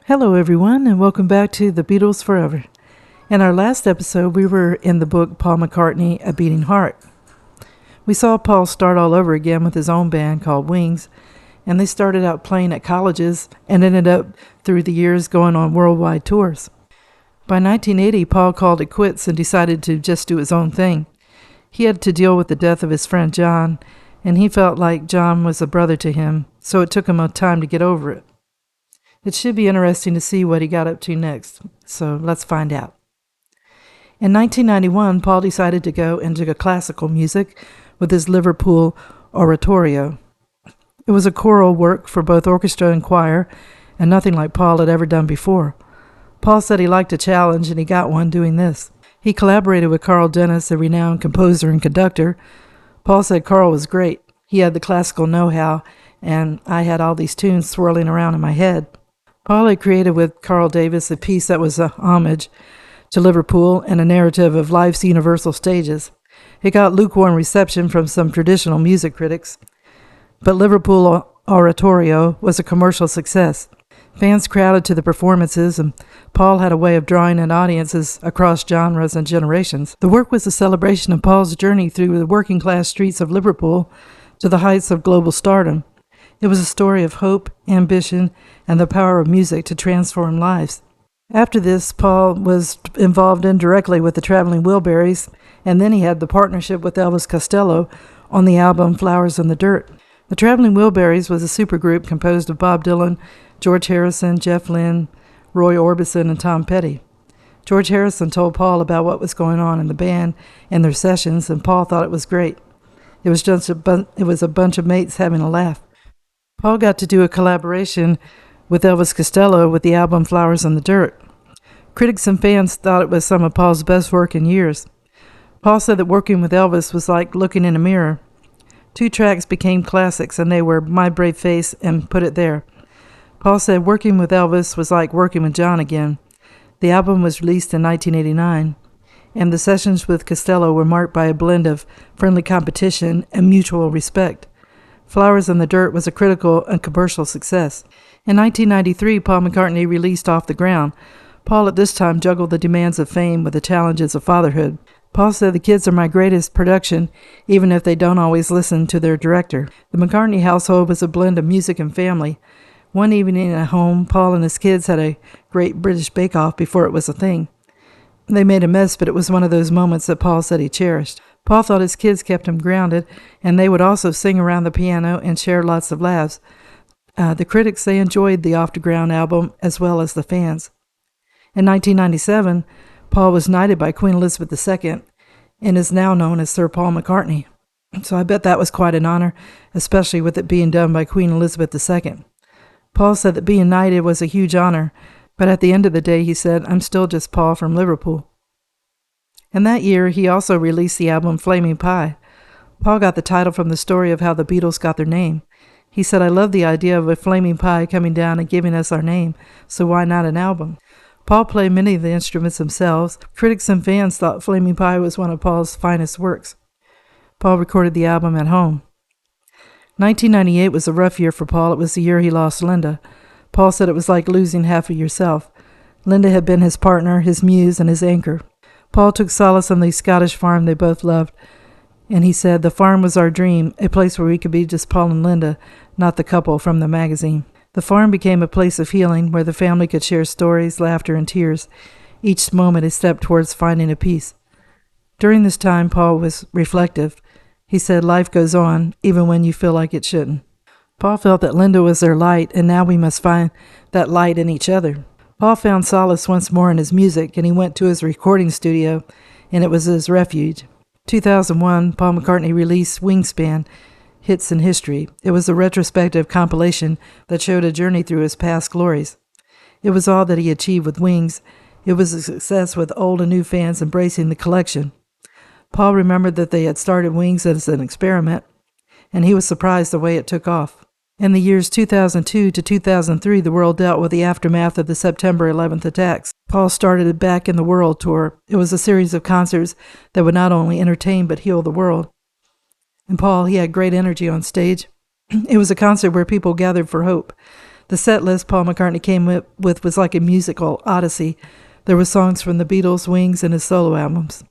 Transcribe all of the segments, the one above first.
Hello, everyone, and welcome back to the Beatles Forever. In our last episode, we were in the book Paul McCartney, A Beating Heart. We saw Paul start all over again with his own band called Wings, and they started out playing at colleges and ended up, through the years, going on worldwide tours. By 1980, Paul called it quits and decided to just do his own thing. He had to deal with the death of his friend John, and he felt like John was a brother to him, so it took him a time to get over it. It should be interesting to see what he got up to next, so let's find out. In 1991, Paul decided to go into classical music with his Liverpool oratorio. It was a choral work for both orchestra and choir, and nothing like Paul had ever done before. Paul said he liked a challenge, and he got one doing this. He collaborated with Carl Dennis, a renowned composer and conductor. Paul said Carl was great. He had the classical know-how, and I had all these tunes swirling around in my head. Paul had created with Carl Davis a piece that was a homage to Liverpool and a narrative of life's universal stages. It got lukewarm reception from some traditional music critics, but Liverpool Oratorio was a commercial success. Fans crowded to the performances, and Paul had a way of drawing in audiences across genres and generations. The work was a celebration of Paul's journey through the working-class streets of Liverpool to the heights of global stardom. It was a story of hope, ambition, and the power of music to transform lives. After this, Paul was involved indirectly with the Traveling Wilburys, and then he had the partnership with Elvis Costello on the album Flowers in the Dirt. The Traveling Wilburys was a supergroup composed of Bob Dylan, George Harrison, Jeff Lynne, Roy Orbison, and Tom Petty. George Harrison told Paul about what was going on in the band and their sessions, and Paul thought it was great. It was a bunch of mates having a laugh. Paul got to do a collaboration with Elvis Costello with the album Flowers in the Dirt. Critics and fans thought it was some of Paul's best work in years. Paul said that working with Elvis was like looking in a mirror. 2 tracks became classics, and they were My Brave Face and Put It There. Paul said working with Elvis was like working with John again. The album was released in 1989, and the sessions with Costello were marked by a blend of friendly competition and mutual respect. Flowers in the Dirt was a critical and commercial success. In 1993, Paul McCartney released Off the Ground. Paul at this time juggled the demands of fame with the challenges of fatherhood. Paul said the kids are my greatest production, even if they don't always listen to their director. The McCartney household was a blend of music and family. One evening at home, Paul and his kids had a Great British Bake-Off before it was a thing. They made a mess, but it was one of those moments that Paul said he cherished. Paul thought his kids kept him grounded, and they would also sing around the piano and share lots of laughs. The critics, they enjoyed the Off the Ground album as well as the fans. In 1997, Paul was knighted by Queen Elizabeth II and is now known as Sir Paul McCartney. So I bet that was quite an honor, especially with it being done by Queen Elizabeth II. Paul said that being knighted was a huge honor, but at the end of the day, he said, I'm still just Paul from Liverpool. And that year, he also released the album Flaming Pie. Paul got the title from the story of how the Beatles got their name. He said, I love the idea of a flaming pie coming down and giving us our name, so why not an album? Paul played many of the instruments himself. Critics and fans thought Flaming Pie was one of Paul's finest works. Paul recorded the album at home. 1998 was a rough year for Paul. It was the year he lost Linda. Paul said it was like losing half of yourself. Linda had been his partner, his muse, and his anchor. Paul took solace on the Scottish farm they both loved, and he said, the farm was our dream, a place where we could be just Paul and Linda, not the couple from the magazine. The farm became a place of healing where the family could share stories, laughter, and tears, each moment a step towards finding a peace. During this time, Paul was reflective. He said, life goes on, even when you feel like it shouldn't. Paul felt that Linda was their light, and now we must find that light in each other. Paul found solace once more in his music, and he went to his recording studio, and it was his refuge. 2001, Paul McCartney released Wingspan, Hits in History. It was a retrospective compilation that showed a journey through his past glories. It was all that he achieved with Wings. It was a success with old and new fans embracing the collection. Paul remembered that they had started Wings as an experiment, and he was surprised the way it took off. In the years 2002 to 2003, the world dealt with the aftermath of the September 11th attacks. Paul started it Back in the World tour. It was a series of concerts that would not only entertain but heal the world. And Paul, he had great energy on stage. It was a concert where people gathered for hope. The set list Paul McCartney came up with was like a musical odyssey. There were songs from the Beatles, Wings, and his solo albums.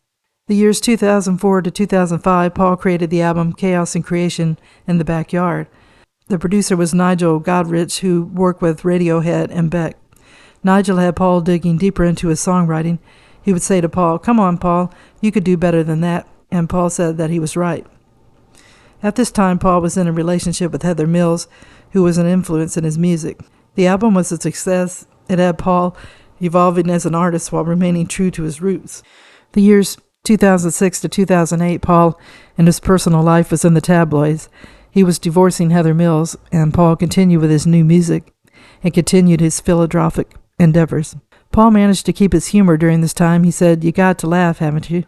The years 2004 to 2005, Paul created the album Chaos and Creation in the Backyard. The producer was Nigel Godrich, who worked with Radiohead and Beck. Nigel had Paul digging deeper into his songwriting. He would say to Paul, "Come on, Paul, you could do better than that," and Paul said that he was right. At this time, Paul was in a relationship with Heather Mills, who was an influence in his music. The album was a success. It had Paul evolving as an artist while remaining true to his roots. The years 2006 to 2008, Paul and his personal life was in the tabloids. He was divorcing Heather Mills, and Paul continued with his new music and continued his philanthropic endeavors. Paul managed to keep his humor during this time. He said, "You got to laugh, haven't you?"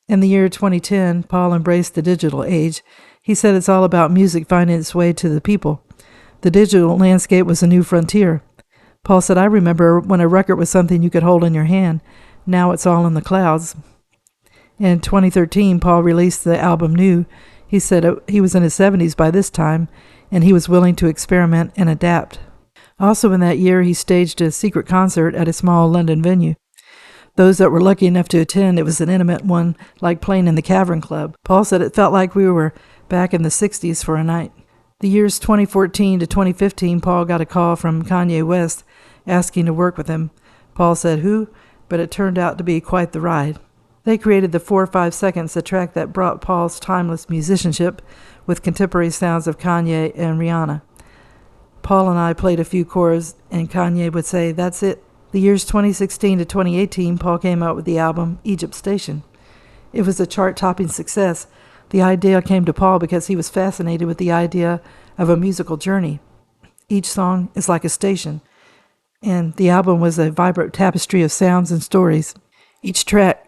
In the year 2010, Paul embraced the digital age. He said it's all about music finding its way to the people. The digital landscape was a new frontier. Paul said, "I remember when a record was something you could hold in your hand. Now it's all in the clouds." In 2013, Paul released the album New. He said he was in his 70s by this time, and he was willing to experiment and adapt. Also in that year, he staged a secret concert at a small London venue. Those that were lucky enough to attend, it was an intimate one, like playing in the Cavern Club. Paul said it felt like we were back in the 60s for a night. The years 2014 to 2015, Paul got a call from Kanye West asking to work with him. Paul said, "Who?" But it turned out to be quite the ride. They created the 4 or 5 Seconds, a track that brought Paul's timeless musicianship with contemporary sounds of Kanye and Rihanna. Paul and I played a few chords, and Kanye would say, "That's it." The years 2016 to 2018, Paul came out with the album Egypt Station. It was a chart-topping success. The idea came to Paul because he was fascinated with the idea of a musical journey. Each song is like a station, and the album was a vibrant tapestry of sounds and stories, each track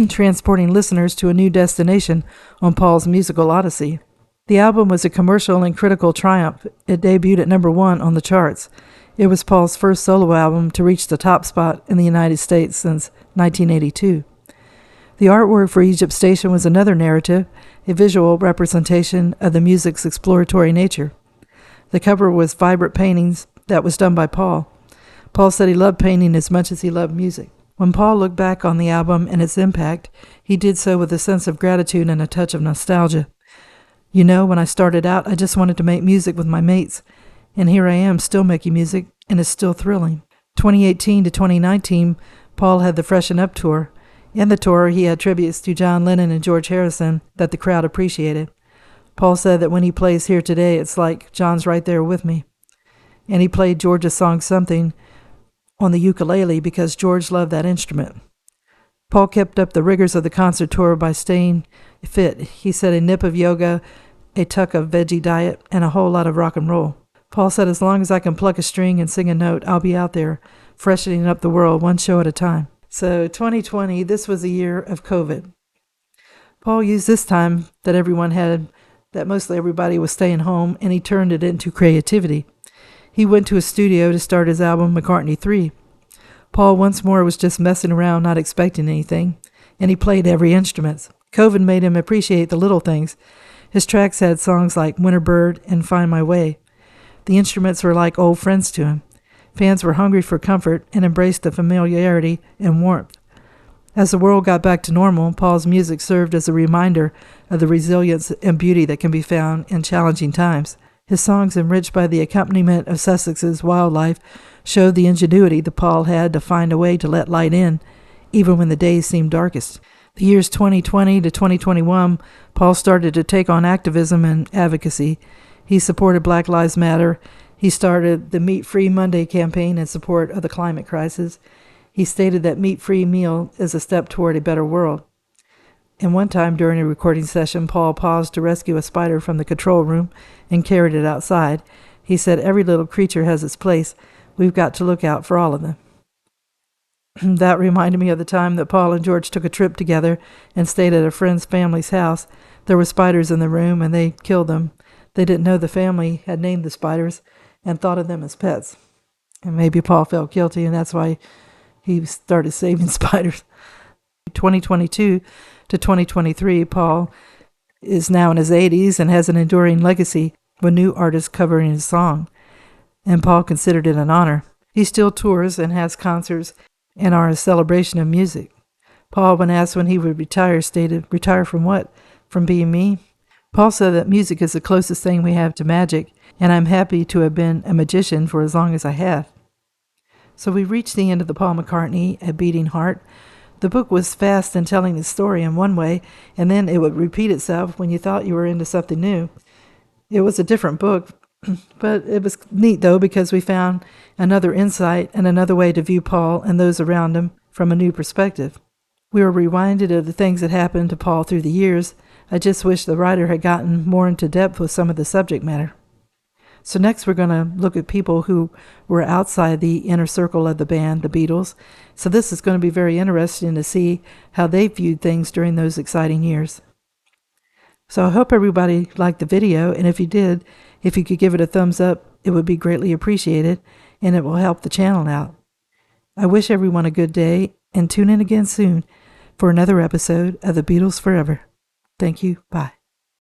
transporting listeners to a new destination on Paul's musical odyssey. The album was a commercial and critical triumph. It debuted at #1 on the charts. It was Paul's first solo album to reach the top spot in the United States since 1982. The artwork for Egypt Station was another narrative, a visual representation of the music's exploratory nature. The cover was vibrant paintings that was done by Paul. Paul said he loved painting as much as he loved music. When Paul looked back on the album and its impact, he did so with a sense of gratitude and a touch of nostalgia. "You know, when I started out, I just wanted to make music with my mates, and here I am still making music, and it's still thrilling." 2018 to 2019, Paul had the Freshen Up Tour. In the tour, he had tributes to John Lennon and George Harrison that the crowd appreciated. Paul said that when he plays Here Today, it's like John's right there with me. And he played George's song Something on the ukulele because George loved that instrument. Paul kept up the rigors of the concert tour by staying fit. He said a nip of yoga, a tuck of veggie diet, and a whole lot of rock and roll. Paul said, "As long as I can pluck a string and sing a note, I'll be out there, freshening up the world one show at a time." So 2020, this was a year of COVID. Paul used this time that mostly everybody was staying home, and he turned it into creativity. He went to a studio to start his album McCartney 3. Paul once more was just messing around, not expecting anything, and he played every instrument. COVID made him appreciate the little things. His tracks had songs like Winter Bird and Find My Way. The instruments were like old friends to him. Fans were hungry for comfort and embraced the familiarity and warmth. As the world got back to normal, Paul's music served as a reminder of the resilience and beauty that can be found in challenging times. His songs, enriched by the accompaniment of Sussex's wildlife, showed the ingenuity that Paul had to find a way to let light in, even when the days seemed darkest. The years 2020 to 2021, Paul started to take on activism and advocacy. He supported Black Lives Matter. He started the Meat Free Monday campaign in support of the climate crisis. He stated that meat-free meal is a step toward a better world. And one time during a recording session, Paul paused to rescue a spider from the control room and carried it outside. He said, "Every little creature has its place. We've got to look out for all of them." That reminded me of the time that Paul and George took a trip together and stayed at a friend's family's house. There were spiders in the room, and they killed them. They didn't know the family had named the spiders and thought of them as pets. And maybe Paul felt guilty, and that's why he started saving spiders. 2022 to 2023, Paul is now in his 80s and has an enduring legacy with new artists covering his song. and Paul considered it an honor. He still tours and has concerts and are a celebration of music. Paul, when asked when he would retire, stated, "Retire from what? From being me?" Paul said that music is the closest thing we have to magic, and I'm happy to have been a magician for as long as I have. So we reached the end of the Paul McCartney, A Beating Heart. The book was fast in telling the story in one way, and then it would repeat itself when you thought you were into something new. It was a different book, but it was neat, though, because we found another insight and another way to view Paul and those around him from a new perspective. We were reminded of the things that happened to Paul through the years. I just wish the writer had gotten more into depth with some of the subject matter. So next we're going to look at people who were outside the inner circle of the band, the Beatles. So this is going to be very interesting to see how they viewed things during those exciting years. So I hope everybody liked the video, and if you did, if you could give it a thumbs up, it would be greatly appreciated, and it will help the channel out. I wish everyone a good day, and tune in again soon for another episode of the Beatles Forever. Thank you. Bye.